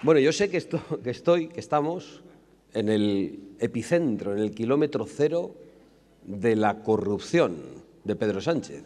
Bueno, yo sé que estamos en el epicentro, en el kilómetro cero de la corrupción de Pedro Sánchez.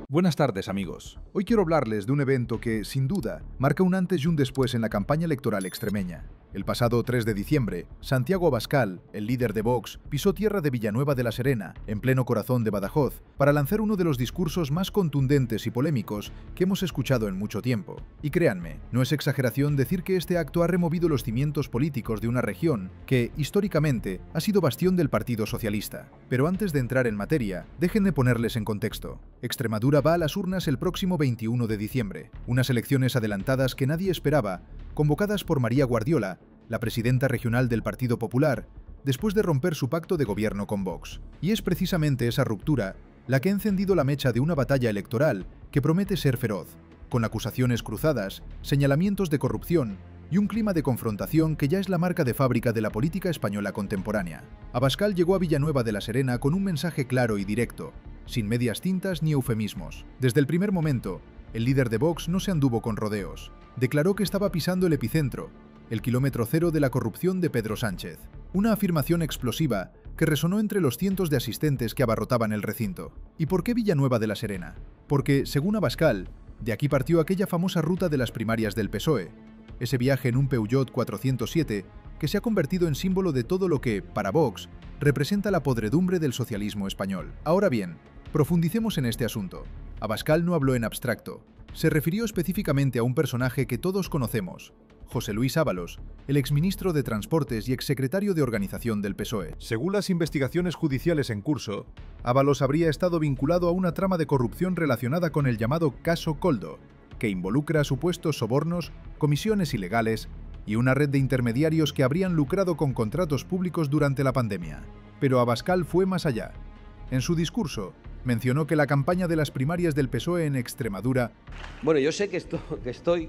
Buenas tardes, amigos. Hoy quiero hablarles de un evento que, sin duda, marca un antes y un después en la campaña electoral extremeña. El pasado 3 de diciembre, Santiago Abascal, el líder de Vox, pisó tierra de Villanueva de la Serena, en pleno corazón de Badajoz, para lanzar uno de los discursos más contundentes y polémicos que hemos escuchado en mucho tiempo. Y créanme, no es exageración decir que este acto ha removido los cimientos políticos de una región que, históricamente, ha sido bastión del Partido Socialista. Pero antes de entrar en materia, déjenme ponerles en contexto. Extremadura va a las urnas el próximo 21 de diciembre, unas elecciones adelantadas que nadie esperaba, convocadas por María Guardiola, la presidenta regional del Partido Popular, después de romper su pacto de gobierno con Vox. Y es precisamente esa ruptura la que ha encendido la mecha de una batalla electoral que promete ser feroz, con acusaciones cruzadas, señalamientos de corrupción y un clima de confrontación que ya es la marca de fábrica de la política española contemporánea. Abascal llegó a Villanueva de la Serena con un mensaje claro y directo, sin medias tintas ni eufemismos. Desde el primer momento, el líder de Vox no se anduvo con rodeos. Declaró que estaba pisando el epicentro, el kilómetro cero de la corrupción de Pedro Sánchez. Una afirmación explosiva que resonó entre los cientos de asistentes que abarrotaban el recinto. ¿Y por qué Villanueva de la Serena? Porque, según Abascal, de aquí partió aquella famosa ruta de las primarias del PSOE, ese viaje en un Peugeot 407 que se ha convertido en símbolo de todo lo que, para Vox, representa la podredumbre del socialismo español. Ahora bien, profundicemos en este asunto. Abascal no habló en abstracto. Se refirió específicamente a un personaje que todos conocemos, José Luis Ábalos, el exministro de Transportes y exsecretario de Organización del PSOE. Según las investigaciones judiciales en curso, Ábalos habría estado vinculado a una trama de corrupción relacionada con el llamado Caso Koldo, que involucra supuestos sobornos, comisiones ilegales y una red de intermediarios que habrían lucrado con contratos públicos durante la pandemia. Pero Abascal fue más allá. En su discurso, mencionó que la campaña de las primarias del PSOE en Extremadura... Bueno, yo sé que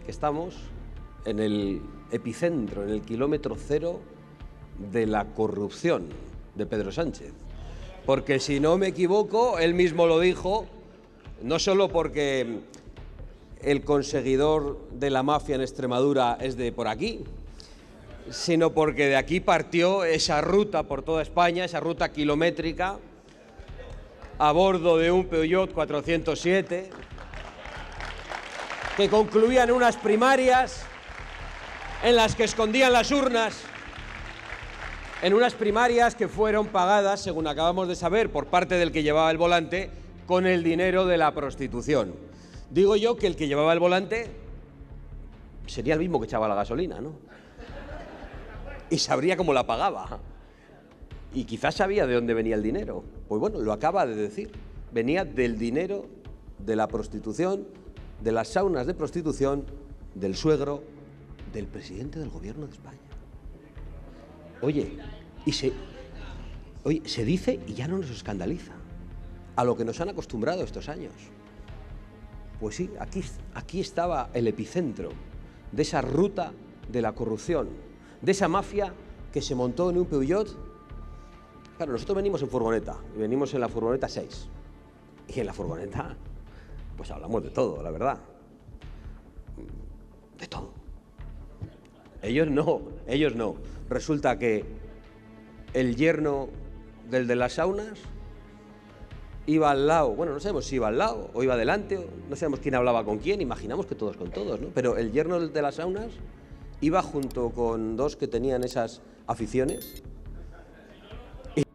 estamos en el epicentro, en el kilómetro cero de la corrupción de Pedro Sánchez. Porque si no me equivoco, él mismo lo dijo, no solo porque el conseguidor de la mafia en Extremadura es de por aquí, sino porque de aquí partió esa ruta por toda España, esa ruta kilométrica, a bordo de un Peugeot 407, que concluían unas primarias en las que escondían las urnas, en unas primarias que fueron pagadas, según acabamos de saber, por parte del que llevaba el volante, con el dinero de la prostitución. Digo yo que el que llevaba el volante sería el mismo que echaba la gasolina, ¿no? Y sabría cómo la pagaba. Y quizás sabía de dónde venía el dinero. Pues bueno, lo acaba de decir. Venía del dinero de la prostitución, de las saunas de prostitución, del suegro del presidente del gobierno de España. Oye, se dice y ya no nos escandaliza, a lo que nos han acostumbrado estos años. Pues sí, aquí estaba el epicentro de esa ruta de la corrupción, de esa mafia que se montó en un Peugeot. Claro, nosotros venimos en furgoneta, y venimos en la furgoneta 6. Y en la furgoneta, pues hablamos de todo, la verdad. De todo. Ellos no. Resulta que el yerno del de las saunas iba al lado, bueno, no sabemos si iba al lado o iba adelante, no sabemos quién hablaba con quién, imaginamos que todos con todos, ¿no? Pero el yerno de las saunas iba junto con dos que tenían esas aficiones.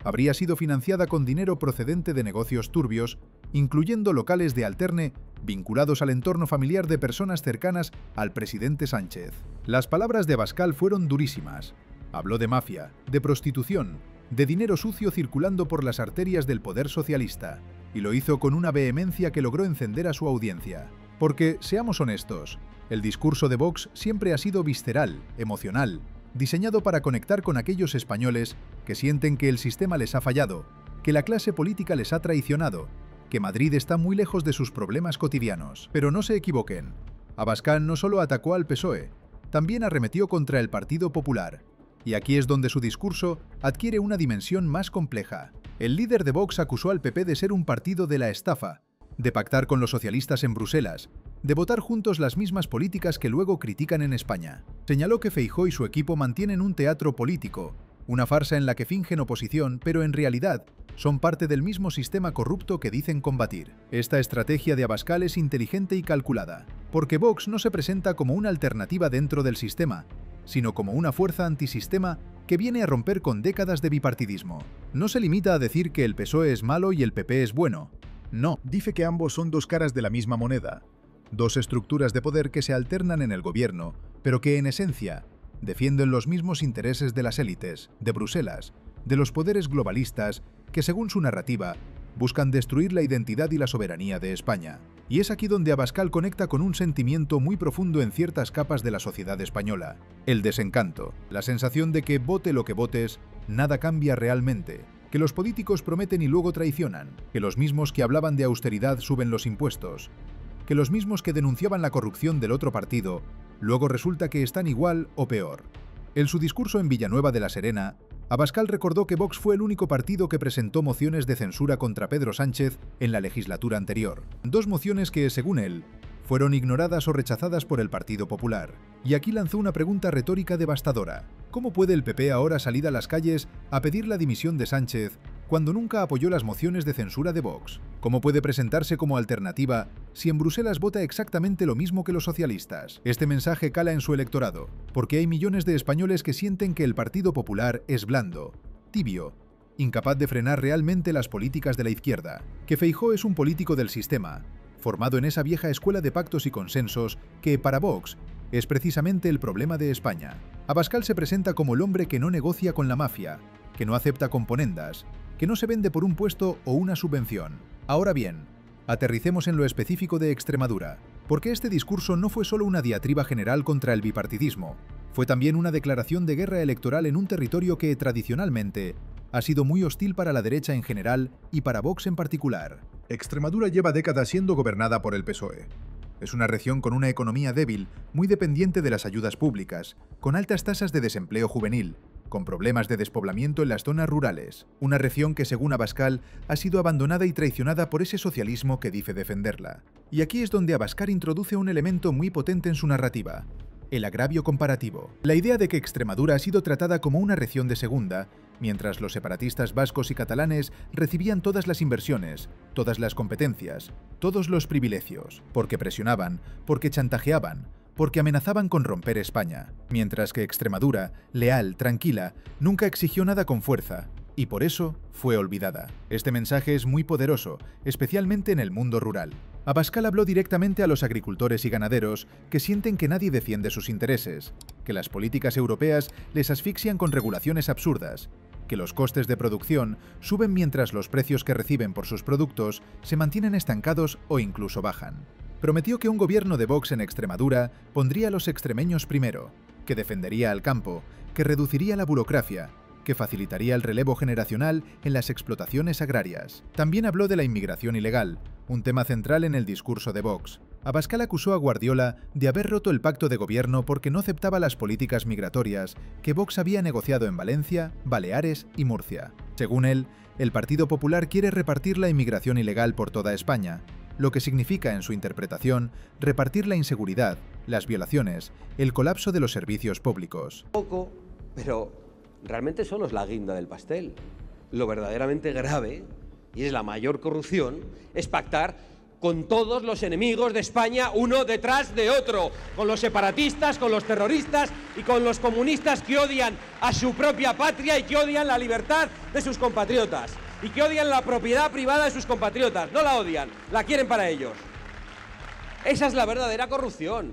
Habría sido financiada con dinero procedente de negocios turbios, incluyendo locales de alterne vinculados al entorno familiar de personas cercanas al presidente Sánchez. Las palabras de Abascal fueron durísimas. Habló de mafia, de prostitución, de dinero sucio circulando por las arterias del poder socialista, y lo hizo con una vehemencia que logró encender a su audiencia. Porque, seamos honestos, el discurso de Vox siempre ha sido visceral, emocional, diseñado para conectar con aquellos españoles que sienten que el sistema les ha fallado, que la clase política les ha traicionado, que Madrid está muy lejos de sus problemas cotidianos. Pero no se equivoquen, Abascal no solo atacó al PSOE, también arremetió contra el Partido Popular. Y aquí es donde su discurso adquiere una dimensión más compleja. El líder de Vox acusó al PP de ser un partido de la estafa, de pactar con los socialistas en Bruselas, de votar juntos las mismas políticas que luego critican en España. Señaló que Feijóo y su equipo mantienen un teatro político, una farsa en la que fingen oposición, pero en realidad son parte del mismo sistema corrupto que dicen combatir. Esta estrategia de Abascal es inteligente y calculada, porque Vox no se presenta como una alternativa dentro del sistema, sino como una fuerza antisistema que viene a romper con décadas de bipartidismo. No se limita a decir que el PSOE es malo y el PP es bueno. No, dice que ambos son dos caras de la misma moneda, dos estructuras de poder que se alternan en el gobierno, pero que en esencia defienden los mismos intereses de las élites, de Bruselas, de los poderes globalistas que, según su narrativa, buscan destruir la identidad y la soberanía de España. Y es aquí donde Abascal conecta con un sentimiento muy profundo en ciertas capas de la sociedad española: el desencanto, la sensación de que, vote lo que votes, nada cambia realmente, que los políticos prometen y luego traicionan, que los mismos que hablaban de austeridad suben los impuestos, que los mismos que denunciaban la corrupción del otro partido, luego resulta que están igual o peor. En su discurso en Villanueva de la Serena, Abascal recordó que Vox fue el único partido que presentó mociones de censura contra Pedro Sánchez en la legislatura anterior. Dos mociones que, según él, fueron ignoradas o rechazadas por el Partido Popular. Y aquí lanzó una pregunta retórica devastadora: ¿cómo puede el PP ahora salir a las calles a pedir la dimisión de Sánchez cuando nunca apoyó las mociones de censura de Vox? ¿Cómo puede presentarse como alternativa si en Bruselas vota exactamente lo mismo que los socialistas? Este mensaje cala en su electorado, porque hay millones de españoles que sienten que el Partido Popular es blando, tibio, incapaz de frenar realmente las políticas de la izquierda, que Feijóo es un político del sistema, formado en esa vieja escuela de pactos y consensos que, para Vox, es precisamente el problema de España. Abascal se presenta como el hombre que no negocia con la mafia, que no acepta componendas, que no se vende por un puesto o una subvención. Ahora bien, aterricemos en lo específico de Extremadura, porque este discurso no fue solo una diatriba general contra el bipartidismo, fue también una declaración de guerra electoral en un territorio que, tradicionalmente, ha sido muy hostil para la derecha en general y para Vox en particular. Extremadura lleva décadas siendo gobernada por el PSOE. Es una región con una economía débil, muy dependiente de las ayudas públicas, con altas tasas de desempleo juvenil, con problemas de despoblamiento en las zonas rurales. Una región que, según Abascal, ha sido abandonada y traicionada por ese socialismo que dice defenderla. Y aquí es donde Abascal introduce un elemento muy potente en su narrativa: el agravio comparativo. La idea de que Extremadura ha sido tratada como una región de segunda, mientras los separatistas vascos y catalanes recibían todas las inversiones, todas las competencias, todos los privilegios, porque presionaban, porque chantajeaban, porque amenazaban con romper España, mientras que Extremadura, leal, tranquila, nunca exigió nada con fuerza, y por eso fue olvidada. Este mensaje es muy poderoso, especialmente en el mundo rural. Abascal habló directamente a los agricultores y ganaderos que sienten que nadie defiende sus intereses, que las políticas europeas les asfixian con regulaciones absurdas, que los costes de producción suben mientras los precios que reciben por sus productos se mantienen estancados o incluso bajan. Prometió que un gobierno de Vox en Extremadura pondría a los extremeños primero, que defendería al campo, que reduciría la burocracia, que facilitaría el relevo generacional en las explotaciones agrarias. También habló de la inmigración ilegal, un tema central en el discurso de Vox. Abascal acusó a Guardiola de haber roto el pacto de gobierno porque no aceptaba las políticas migratorias que Vox había negociado en Valencia, Baleares y Murcia. Según él, el Partido Popular quiere repartir la inmigración ilegal por toda España, lo que significa, en su interpretación, repartir la inseguridad, las violaciones, el colapso de los servicios públicos. Poco, pero realmente solo es la guinda del pastel. Lo verdaderamente grave, y es la mayor corrupción, es pactar con todos los enemigos de España uno detrás de otro, con los separatistas, con los terroristas y con los comunistas que odian a su propia patria y que odian la libertad de sus compatriotas y que odian la propiedad privada de sus compatriotas. No la odian, la quieren para ellos. Esa es la verdadera corrupción.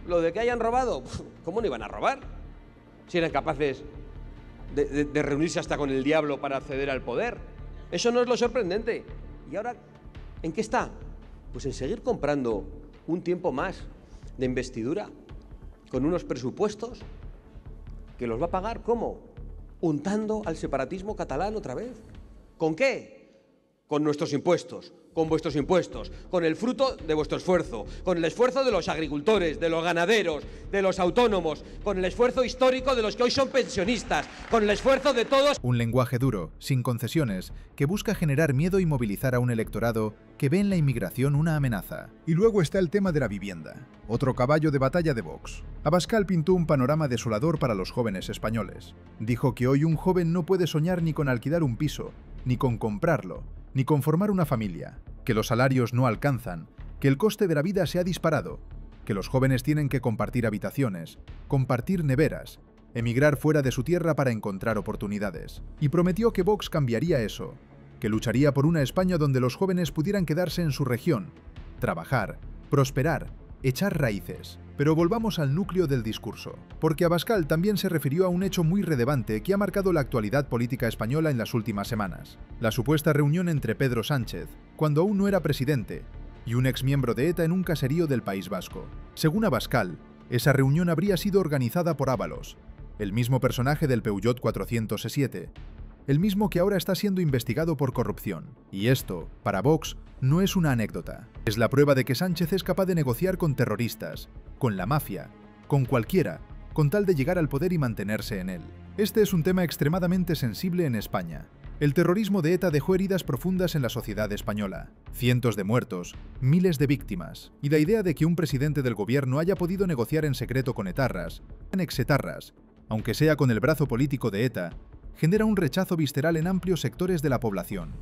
Lo de que hayan robado, ¿cómo no iban a robar? Si eran capaces de reunirse hasta con el diablo para acceder al poder. Eso no es lo sorprendente. Y ahora, ¿en qué está? Pues en seguir comprando un tiempo más de investidura con unos presupuestos que los va a pagar, ¿cómo? Untando al separatismo catalán otra vez. ¿Con qué? Con nuestros impuestos. con vuestros impuestos, con el fruto de vuestro esfuerzo, con el esfuerzo de los agricultores, de los ganaderos, de los autónomos, con el esfuerzo histórico de los que hoy son pensionistas, con el esfuerzo de todos. Un lenguaje duro, sin concesiones, que busca generar miedo y movilizar a un electorado que ve en la inmigración una amenaza. Y luego está el tema de la vivienda, otro caballo de batalla de Vox. Abascal pintó un panorama desolador para los jóvenes españoles. Dijo que hoy un joven no puede soñar ni con alquilar un piso, ni con comprarlo, ni con formar una familia, que los salarios no alcanzan, que el coste de la vida se ha disparado, que los jóvenes tienen que compartir habitaciones, compartir neveras, emigrar fuera de su tierra para encontrar oportunidades. Y prometió que Vox cambiaría eso, que lucharía por una España donde los jóvenes pudieran quedarse en su región, trabajar, prosperar, echar raíces. Pero volvamos al núcleo del discurso, porque Abascal también se refirió a un hecho muy relevante que ha marcado la actualidad política española en las últimas semanas: la supuesta reunión entre Pedro Sánchez, cuando aún no era presidente, y un exmiembro de ETA en un caserío del País Vasco. Según Abascal, esa reunión habría sido organizada por Ábalos, el mismo personaje del Peugeot 407, el mismo que ahora está siendo investigado por corrupción. Y esto, para Vox, no es una anécdota. Es la prueba de que Sánchez es capaz de negociar con terroristas, con la mafia, con cualquiera, con tal de llegar al poder y mantenerse en él. Este es un tema extremadamente sensible en España. El terrorismo de ETA dejó heridas profundas en la sociedad española, cientos de muertos, miles de víctimas, y la idea de que un presidente del gobierno haya podido negociar en secreto con etarras, exetarras, aunque sea con el brazo político de ETA, genera un rechazo visceral en amplios sectores de la población.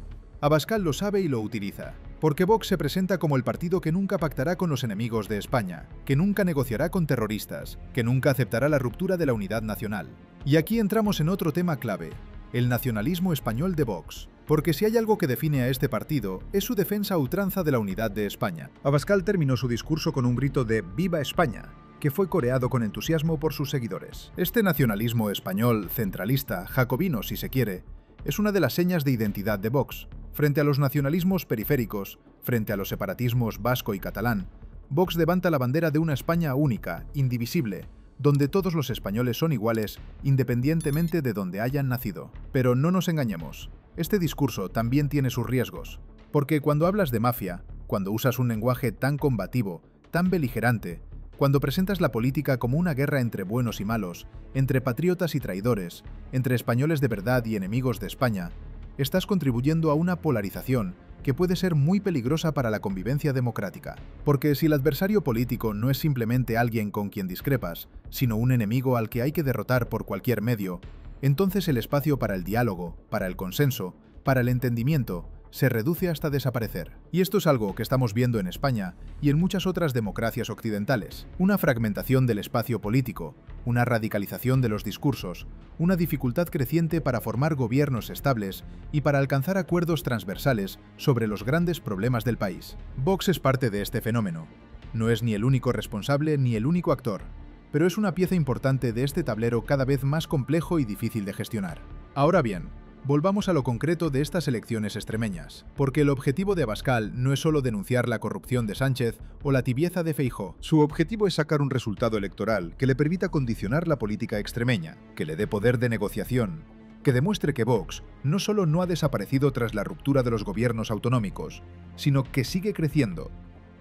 Abascal lo sabe y lo utiliza, porque Vox se presenta como el partido que nunca pactará con los enemigos de España, que nunca negociará con terroristas, que nunca aceptará la ruptura de la unidad nacional. Y aquí entramos en otro tema clave: el nacionalismo español de Vox. Porque si hay algo que define a este partido, es su defensa a ultranza de la unidad de España. Abascal terminó su discurso con un grito de ¡Viva España!, que fue coreado con entusiasmo por sus seguidores. Este nacionalismo español, centralista, jacobino si se quiere, es una de las señas de identidad de Vox. Frente a los nacionalismos periféricos, frente a los separatismos vasco y catalán, Vox levanta la bandera de una España única, indivisible, donde todos los españoles son iguales, independientemente de donde hayan nacido. Pero no nos engañemos, este discurso también tiene sus riesgos, porque cuando hablas de mafia, cuando usas un lenguaje tan combativo, tan beligerante, cuando presentas la política como una guerra entre buenos y malos, entre patriotas y traidores, entre españoles de verdad y enemigos de España, estás contribuyendo a una polarización que puede ser muy peligrosa para la convivencia democrática. Porque si el adversario político no es simplemente alguien con quien discrepas, sino un enemigo al que hay que derrotar por cualquier medio, entonces el espacio para el diálogo, para el consenso, para el entendimiento, se reduce hasta desaparecer. Y esto es algo que estamos viendo en España y en muchas otras democracias occidentales. Una fragmentación del espacio político, una radicalización de los discursos, una dificultad creciente para formar gobiernos estables y para alcanzar acuerdos transversales sobre los grandes problemas del país. Vox es parte de este fenómeno. No es ni el único responsable ni el único actor, pero es una pieza importante de este tablero cada vez más complejo y difícil de gestionar. Ahora bien, volvamos a lo concreto de estas elecciones extremeñas, porque el objetivo de Abascal no es solo denunciar la corrupción de Sánchez o la tibieza de Feijóo. Su objetivo es sacar un resultado electoral que le permita condicionar la política extremeña, que le dé poder de negociación, que demuestre que Vox no solo no ha desaparecido tras la ruptura de los gobiernos autonómicos, sino que sigue creciendo,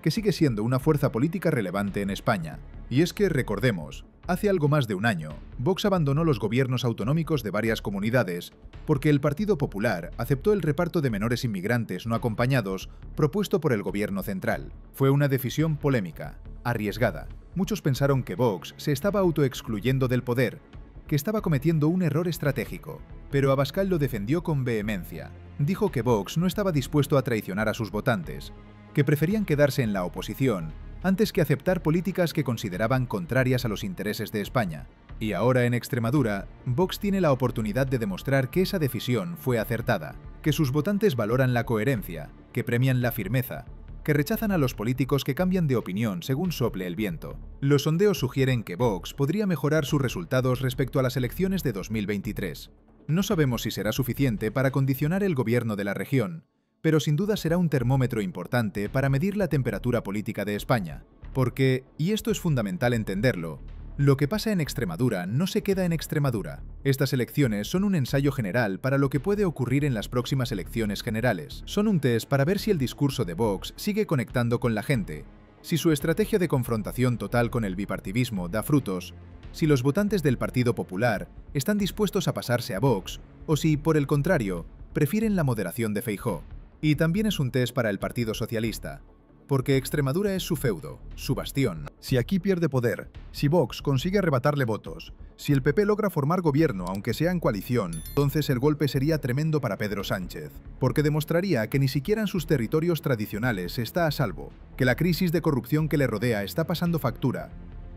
que sigue siendo una fuerza política relevante en España. Y es que, recordemos, hace algo más de un año, Vox abandonó los gobiernos autonómicos de varias comunidades porque el Partido Popular aceptó el reparto de menores inmigrantes no acompañados propuesto por el gobierno central. Fue una decisión polémica, arriesgada. Muchos pensaron que Vox se estaba autoexcluyendo del poder, que estaba cometiendo un error estratégico, pero Abascal lo defendió con vehemencia. Dijo que Vox no estaba dispuesto a traicionar a sus votantes, que preferían quedarse en la oposición antes que aceptar políticas que consideraban contrarias a los intereses de España. Y ahora en Extremadura, Vox tiene la oportunidad de demostrar que esa decisión fue acertada, que sus votantes valoran la coherencia, que premian la firmeza, que rechazan a los políticos que cambian de opinión según sople el viento. Los sondeos sugieren que Vox podría mejorar sus resultados respecto a las elecciones de 2023. No sabemos si será suficiente para condicionar el gobierno de la región, pero sin duda será un termómetro importante para medir la temperatura política de España, porque, y esto es fundamental entenderlo, Lo que pasa en Extremadura no se queda en Extremadura. Estas elecciones son un ensayo general para lo que puede ocurrir en las próximas elecciones generales. Son un test para ver si el discurso de Vox sigue conectando con la gente, si su estrategia de confrontación total con el bipartidismo da frutos, si los votantes del Partido Popular están dispuestos a pasarse a Vox, o si, por el contrario, prefieren la moderación de Feijóo. Y también es un test para el Partido Socialista, porque Extremadura es su feudo, su bastión. Si aquí pierde poder, si Vox consigue arrebatarle votos, si el PP logra formar gobierno aunque sea en coalición, entonces el golpe sería tremendo para Pedro Sánchez, porque demostraría que ni siquiera en sus territorios tradicionales está a salvo, que la crisis de corrupción que le rodea está pasando factura,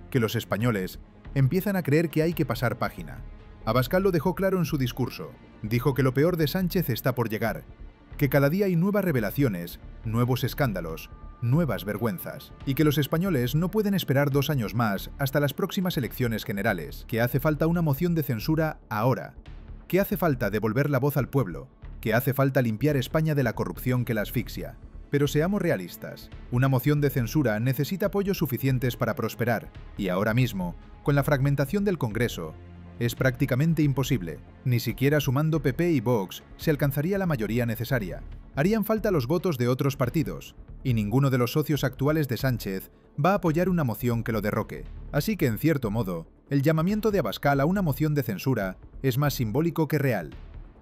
que los españoles empiezan a creer que hay que pasar página. Abascal lo dejó claro en su discurso. Dijo que lo peor de Sánchez está por llegar, que cada día hay nuevas revelaciones, nuevos escándalos, nuevas vergüenzas, y que los españoles no pueden esperar 2 años más hasta las próximas elecciones generales, que hace falta una moción de censura ahora, que hace falta devolver la voz al pueblo, que hace falta limpiar España de la corrupción que la asfixia. Pero seamos realistas, una moción de censura necesita apoyos suficientes para prosperar, y ahora mismo, con la fragmentación del Congreso, es prácticamente imposible. Ni siquiera sumando PP y Vox se alcanzaría la mayoría necesaria. Harían falta los votos de otros partidos, y ninguno de los socios actuales de Sánchez va a apoyar una moción que lo derroque. Así que, en cierto modo, el llamamiento de Abascal a una moción de censura es más simbólico que real.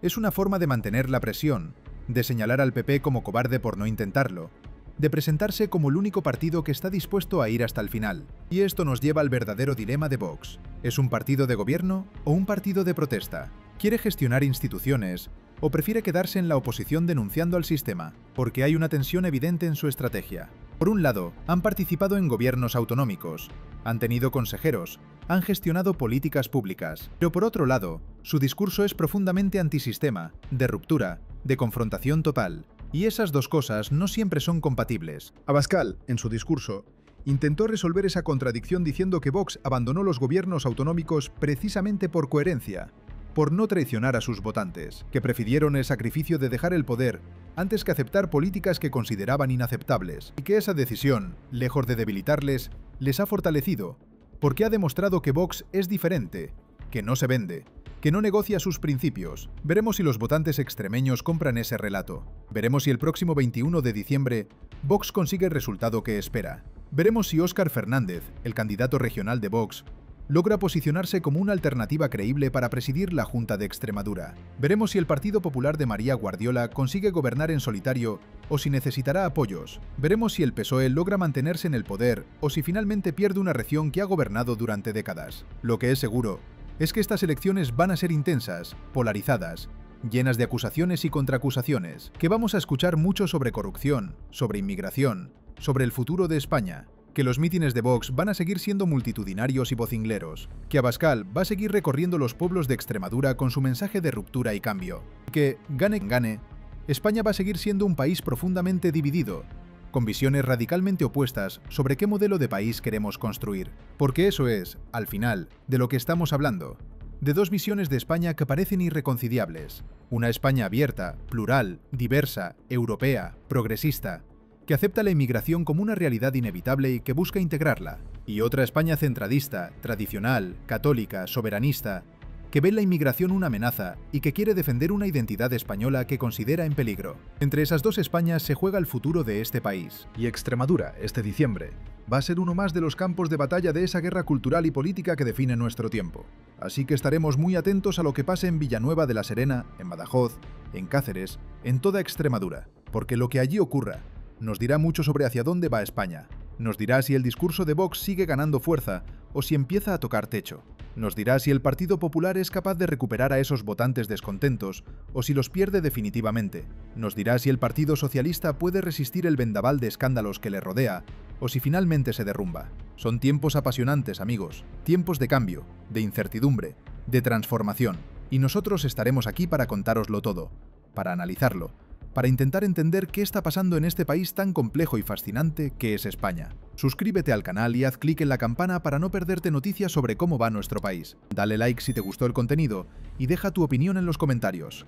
Es una forma de mantener la presión, de señalar al PP como cobarde por no intentarlo, de presentarse como el único partido que está dispuesto a ir hasta el final. Y esto nos lleva al verdadero dilema de Vox. ¿Es un partido de gobierno o un partido de protesta? ¿Quiere gestionar instituciones o prefiere quedarse en la oposición denunciando al sistema? Porque hay una tensión evidente en su estrategia. Por un lado, han participado en gobiernos autonómicos, han tenido consejeros, han gestionado políticas públicas. Pero por otro lado, su discurso es profundamente antisistema, de ruptura, de confrontación total. Y esas dos cosas no siempre son compatibles. Abascal, en su discurso, intentó resolver esa contradicción diciendo que Vox abandonó los gobiernos autonómicos precisamente por coherencia, por no traicionar a sus votantes, que prefirieron el sacrificio de dejar el poder antes que aceptar políticas que consideraban inaceptables, y que esa decisión, lejos de debilitarles, les ha fortalecido, porque ha demostrado que Vox es diferente, que no se vende, que no negocia sus principios. Veremos si los votantes extremeños compran ese relato. Veremos si el próximo 21 de diciembre Vox consigue el resultado que espera. Veremos si Óscar Fernández, el candidato regional de Vox, logra posicionarse como una alternativa creíble para presidir la Junta de Extremadura. Veremos si el Partido Popular de María Guardiola consigue gobernar en solitario o si necesitará apoyos. Veremos si el PSOE logra mantenerse en el poder o si finalmente pierde una región que ha gobernado durante décadas. Lo que es seguro es que estas elecciones van a ser intensas, polarizadas, llenas de acusaciones y contraacusaciones, que vamos a escuchar mucho sobre corrupción, sobre inmigración, sobre el futuro de España, que los mítines de Vox van a seguir siendo multitudinarios y vocingleros, que Abascal va a seguir recorriendo los pueblos de Extremadura con su mensaje de ruptura y cambio, que, gane quien gane, España va a seguir siendo un país profundamente dividido, con visiones radicalmente opuestas sobre qué modelo de país queremos construir. Porque eso es, al final, de lo que estamos hablando. De dos visiones de España que parecen irreconciliables. Una España abierta, plural, diversa, europea, progresista, que acepta la inmigración como una realidad inevitable y que busca integrarla. Y otra España centradista, tradicional, católica, soberanista, que ve en la inmigración una amenaza y que quiere defender una identidad española que considera en peligro. Entre esas dos Españas se juega el futuro de este país. Y Extremadura, este diciembre, va a ser uno más de los campos de batalla de esa guerra cultural y política que define nuestro tiempo. Así que estaremos muy atentos a lo que pase en Villanueva de la Serena, en Badajoz, en Cáceres, en toda Extremadura, porque lo que allí ocurra nos dirá mucho sobre hacia dónde va España. Nos dirá si el discurso de Vox sigue ganando fuerza o si empieza a tocar techo. Nos dirá si el Partido Popular es capaz de recuperar a esos votantes descontentos o si los pierde definitivamente. Nos dirá si el Partido Socialista puede resistir el vendaval de escándalos que le rodea o si finalmente se derrumba. Son tiempos apasionantes, amigos, tiempos de cambio, de incertidumbre, de transformación. Y nosotros estaremos aquí para contároslo todo, para analizarlo, para intentar entender qué está pasando en este país tan complejo y fascinante que es España. Suscríbete al canal y haz clic en la campana para no perderte noticias sobre cómo va nuestro país. Dale like si te gustó el contenido y deja tu opinión en los comentarios.